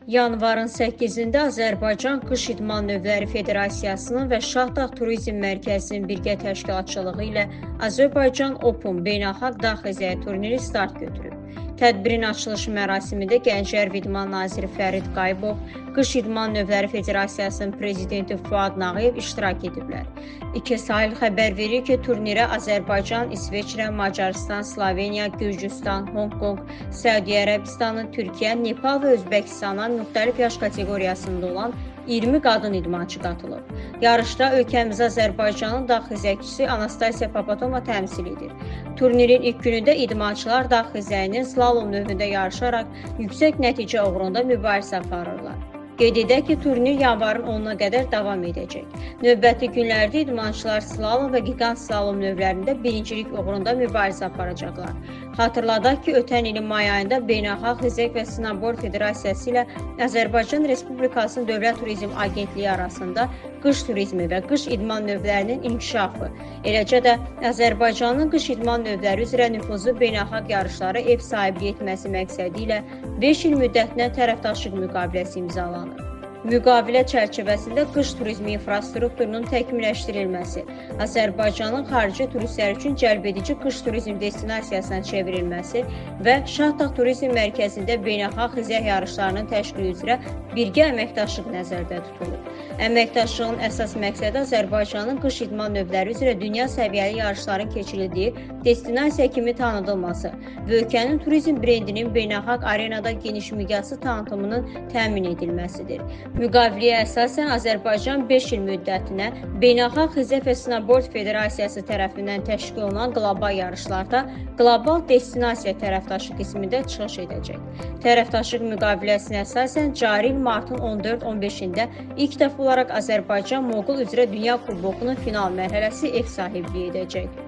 Yanvarın 8-də Azərbaycan Qış İdman Növləri Federasiyasının və Şahdağ Turizm Mərkəzinin birgə təşkilatçılığı ilə Azərbaycan Open beynəlxalq dağ xizəyi turniri start götürüb. Tədbirin açılış mərasimində Gənclər və İdman naziri Fərid Qayıbov, Qış İdman Növləri Federasiyasının prezidenti Fuad Nağıyev iştirak ediblər. İki sahil xəbər verir ki, turnirə Azərbaycan, İsveçrə, Macarıstan, Sloveniya, Gürcüstan, Honkonq, Səudiyyə Ərəbistanı, Türkiyə, Nepal və Özbəkistandan müxtəlif yaş kateqoriyasında olan 20 qadın idmançı qatılıb. Yarışda ölkəmiz Azərbaycanın dağ xizəkçisi Anastasiya Papatoma təmsil edir. Turnirin ilk günündə idmançılar dağ xizəyinin slalom növündə yarışaraq yüksək nəticə uğrunda mübarizə aparırlar. Qeyd edək ki, turnir yanvarın 10-na qədər davam edəcək. Növbəti günlərdə idmançılar slalom və gigant slalom növlərində birincilik uğrunda mübarizə aparacaqlar. Xatırladaq ki, ötən ilin may ayında Beynəlxalq Xizək və Snowboard Federasiyası ilə Azərbaycan Respublikasının Dövlət Turizm Agentliyi arasında qış turizmi və qış idman növlərinin inkişafı, eləcə də Azərbaycanın qış idman növləri üzrə nüfuzlu beynəlxalq yarışlara ev sahibliyi etməsi məqsədi ilə 5 il müddətinə tərəfdaşlıq müqaviləsi imzalanıb. Müqavilə çərçivəsində qış turizmi infrastrukturunun təkmilləşdirilməsi, Azərbaycanın xarici turistlər üçün cəlbedici qış turizm destinasiyasına çevrilməsi və Şahdağ Turizm Mərkəzində beynəlxalq xizək yarışlarının təşkili üzrə birgə əməkdaşlıq nəzərdə tutulub. Əməkdaşlığın əsas məqsədi Azərbaycanın qış idman növləri üzrə dünya səviyyəli yarışların keçirildiyi destinasiya kimi tanıdılması və ölkənin turizm brendinin beynəlxalq arenada geniş miqyaslı tanıtımının təmin edilməsidir. Müqaviləyə əsasən Azərbaycan 5 il müddətinə Beynəlxalq Xizək və Snowboard Federasiyası tərəfindən təşkil olunan qlobal yarışlarda qlobal destinasiya tərəfdaşı qismində çıxış edəcək. Tərəfdaşlıq müqaviləsinə əsasən cari il martın 14-15-də ilk dəfə olaraq Azərbaycan Moqul üzrə Dünya Kubokunun final mərhələsi ev sahibliyi edəcək.